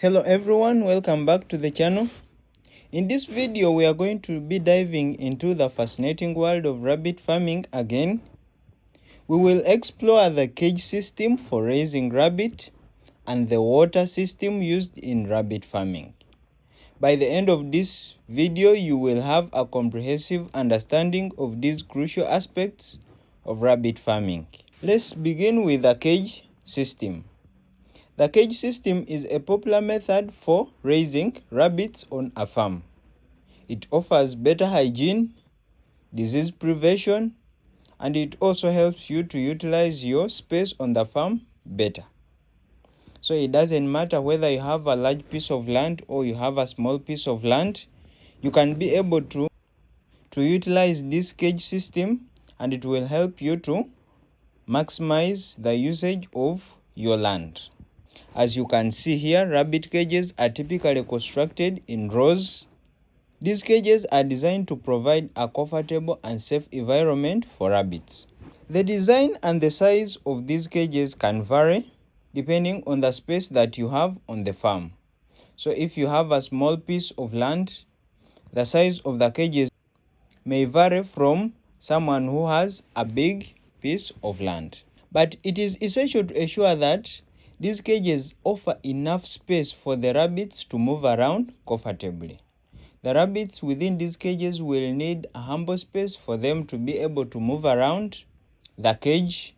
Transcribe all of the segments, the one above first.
Hello everyone, welcome back to the channel. In this video we are going to be diving into the fascinating world of rabbit farming again. We will explore the cage system for raising rabbit and the water system used in rabbit farming. By the end of this video you will have a comprehensive understanding of these crucial aspects of rabbit farming. Let's begin with the cage system. The cage system is a popular method for raising rabbits on a farm. It offers better hygiene, disease prevention, and it also helps you to utilize your space on the farm better. So it doesn't matter whether you have a large piece of land or you have a small piece of land, you can be able to utilize this cage system, and it will help you to maximize the usage of your land. As you can see here, rabbit cages are typically constructed in rows. These cages are designed to provide a comfortable and safe environment for rabbits. The design and the size of these cages can vary depending on the space that you have on the farm. So if you have a small piece of land, the size of the cages may vary from someone who has a big piece of land. But it is essential to ensure that these cages offer enough space for the rabbits to move around comfortably. The rabbits within these cages will need a humble space for them to be able to move around the cage.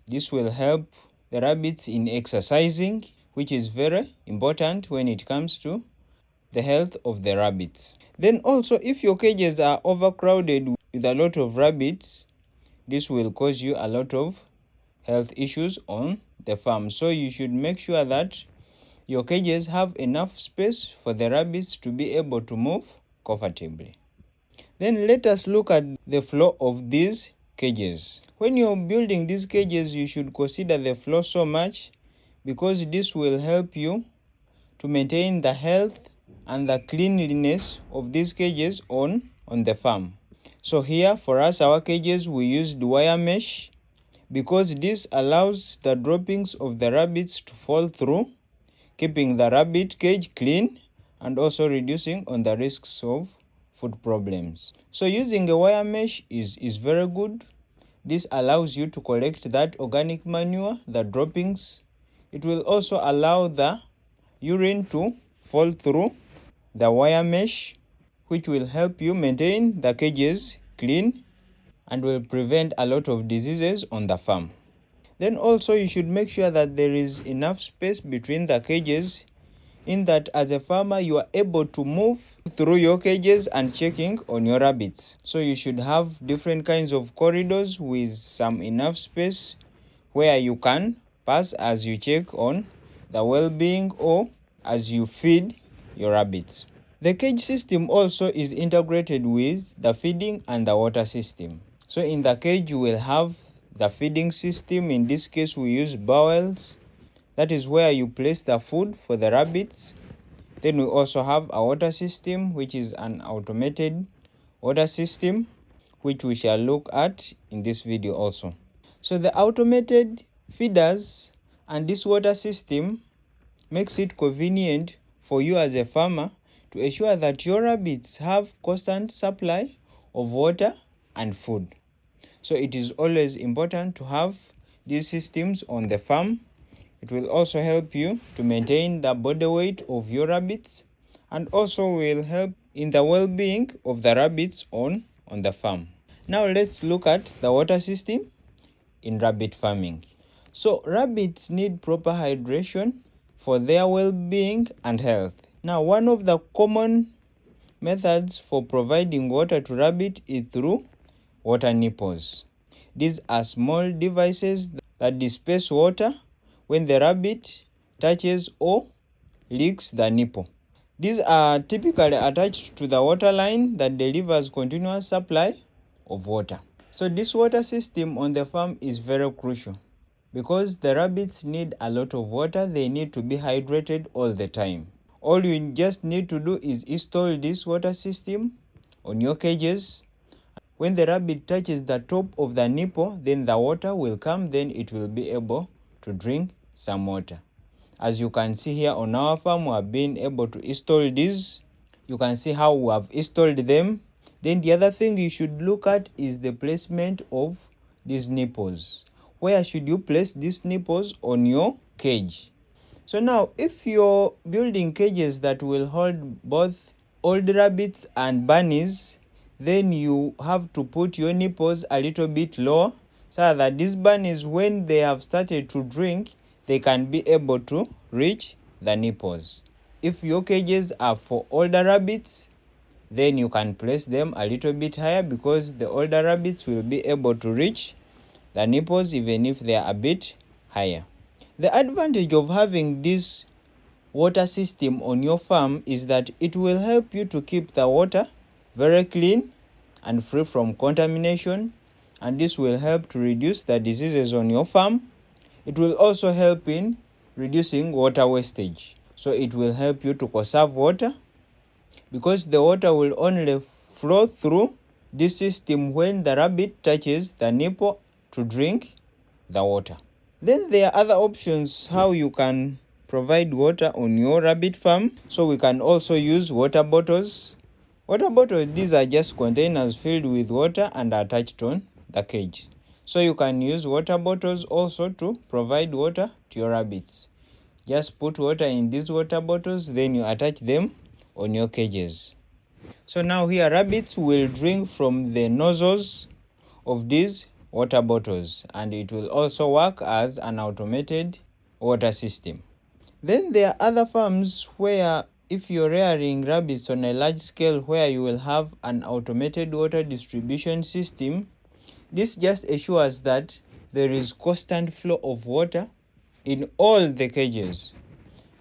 This will help the rabbits in exercising, which is very important when it comes to the health of the rabbits. Then also, if your cages are overcrowded with a lot of rabbits, this will cause you a lot of health issues on the farm. So you should make sure that your cages have enough space for the rabbits to be able to move comfortably. Then let us look at the floor of these cages. When you're building these cages, you should consider the floor so much, because this will help you to maintain the health and the cleanliness of these cages on the farm. So here for us, our cages, we used wire mesh, because this allows the droppings of the rabbits to fall through, keeping the rabbit cage clean and also reducing on the risks of food problems. So using a wire mesh is very good. This allows you to collect that organic manure, the droppings. It will also allow the urine to fall through the wire mesh, which will help you maintain the cages clean and will prevent a lot of diseases on the farm. Then also you should make sure that there is enough space between the cages, in that as a farmer you are able to move through your cages and checking on your rabbits. So you should have different kinds of corridors with some enough space where you can pass as you check on the well-being or as you feed your rabbits. The cage system also is integrated with the feeding and the water system. So in the cage you will have the feeding system. In this case we use bowels. That is where you place the food for the rabbits. Then we also have a water system, which is an automated water system, which we shall look at in this video also. So the automated feeders and this water system makes it convenient for you as a farmer to ensure that your rabbits have constant supply of water and food. So it is always important to have these systems on the farm. It will also help you to maintain the body weight of your rabbits, and also will help in the well-being of the rabbits on the farm. Now let's look at the water system in rabbit farming. So rabbits need proper hydration for their well-being and health. Now one of the common methods for providing water to rabbit is through water nipples. These are small devices that disperse water when the rabbit touches or licks the nipple. These are typically attached to the water line that delivers continuous supply of water. So this water system on the farm is very crucial, because the rabbits need a lot of water. They need to be hydrated all the time. All you just need to do is install this water system on your cages. When the rabbit touches the top of the nipple, then the water will come, then it will be able to drink some water. As you can see here on our farm, we have been able to install these. You can see how we have installed them. Then the other thing you should look at is the placement of these nipples. Where should you place these nipples on your cage? So now, if you're building cages that will hold both old rabbits and bunnies, then you have to put your nipples a little bit lower so that these bunnies, when they have started to drink, they can be able to reach the nipples. If your cages are for older rabbits, then you can place them a little bit higher because the older rabbits will be able to reach the nipples even if they are a bit higher. The advantage of having this water system on your farm is that it will help you to keep the water very clean and free from contamination, and this will help to reduce the diseases on your farm. It will also help in reducing water wastage. So it will help you to conserve water because the water will only flow through this system when the rabbit touches the nipple to drink the water. Then there are other options how you can provide water on your rabbit farm. So we can also use water bottles. Water bottles, these are just containers filled with water and attached on the cage. So you can use water bottles also to provide water to your rabbits. Just put water in these water bottles, then you attach them on your cages. So now here rabbits will drink from the nozzles of these water bottles, and it will also work as an automated water system. Then there are other farms where if you're rearing rabbits on a large scale where you will have an automated water distribution system, this just assures that there is constant flow of water in all the cages.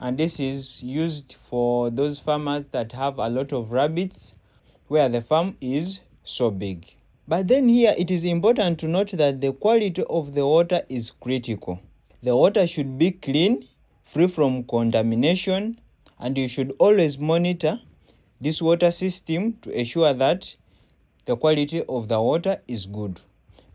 And this is used for those farmers that have a lot of rabbits where the farm is so big. But then here it is important to note that the quality of the water is critical. The water should be clean, free from contamination, and you should always monitor this water system to ensure that the quality of the water is good,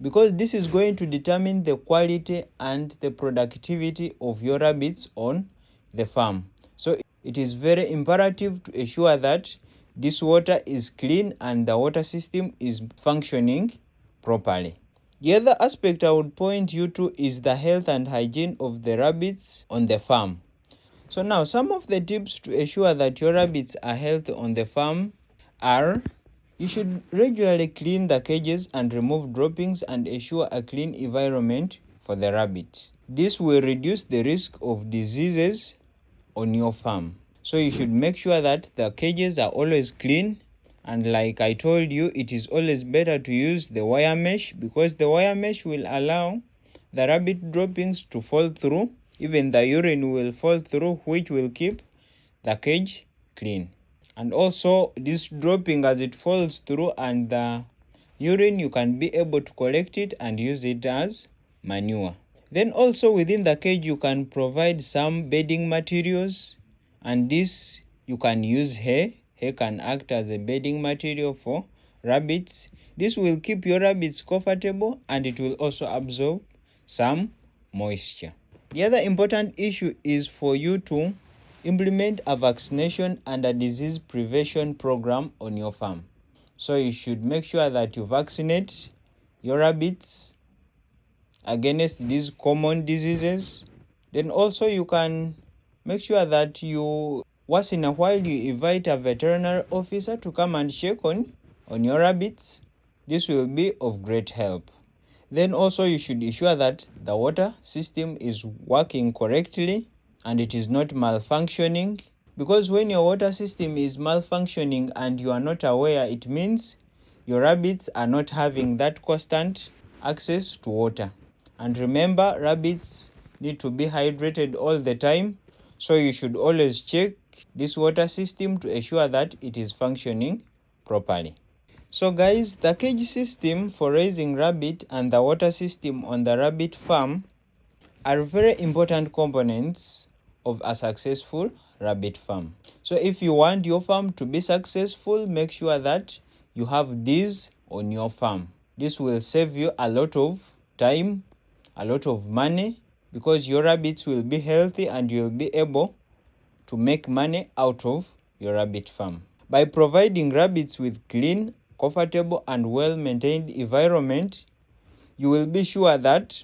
because this is going to determine the quality and the productivity of your rabbits on the farm. So it is very imperative to ensure that this water is clean and the water system is functioning properly. The other aspect I would point you to is the health and hygiene of the rabbits on the farm. So now some of the tips to ensure that your rabbits are healthy on the farm are: you should regularly clean the cages and remove droppings and ensure a clean environment for the rabbits. This will reduce the risk of diseases on your farm. So you should make sure that the cages are always clean, and like I told you, it is always better to use the wire mesh because the wire mesh will allow the rabbit droppings to fall through. Even the urine will fall through, which will keep the cage clean. And also this dropping, as it falls through and the urine, you can be able to collect it and use it as manure. Then also within the cage you can provide some bedding materials, and this you can use hay. Hay can act as a bedding material for rabbits. This will keep your rabbits comfortable and it will also absorb some moisture. The other important issue is for you to implement a vaccination and a disease prevention program on your farm. So you should make sure that you vaccinate your rabbits against these common diseases. Then also you can make sure that you once in a while you invite a veterinary officer to come and check on your rabbits. This will be of great help. Then also you should ensure that the water system is working correctly and it is not malfunctioning, because when your water system is malfunctioning and you are not aware, it means your rabbits are not having that constant access to water. And remember, rabbits need to be hydrated all the time, so you should always check this water system to ensure that it is functioning properly. So guys, the cage system for raising rabbit and the water system on the rabbit farm are very important components of a successful rabbit farm. So if you want your farm to be successful, make sure that you have these on your farm. This will save you a lot of time, a lot of money, because your rabbits will be healthy and you'll be able to make money out of your rabbit farm. By providing rabbits with clean, comfortable and well-maintained environment, you will be sure that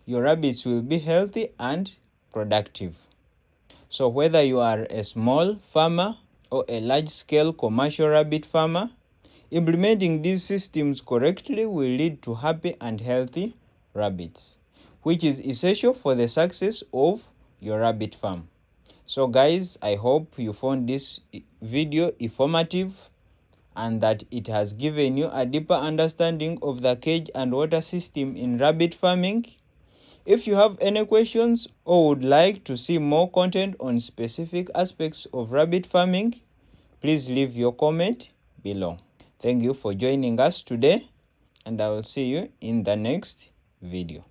your rabbits will be healthy and productive. So whether you are a small farmer or a large-scale commercial rabbit farmer, implementing these systems correctly will lead to happy and healthy rabbits, which is essential for the success of your rabbit farm. So guys, I hope you found this video informative and that it has given you a deeper understanding of the cage and water system in rabbit farming. If you have any questions or would like to see more content on specific aspects of rabbit farming, please leave your comment below. Thank you for joining us today, and I will see you in the next video.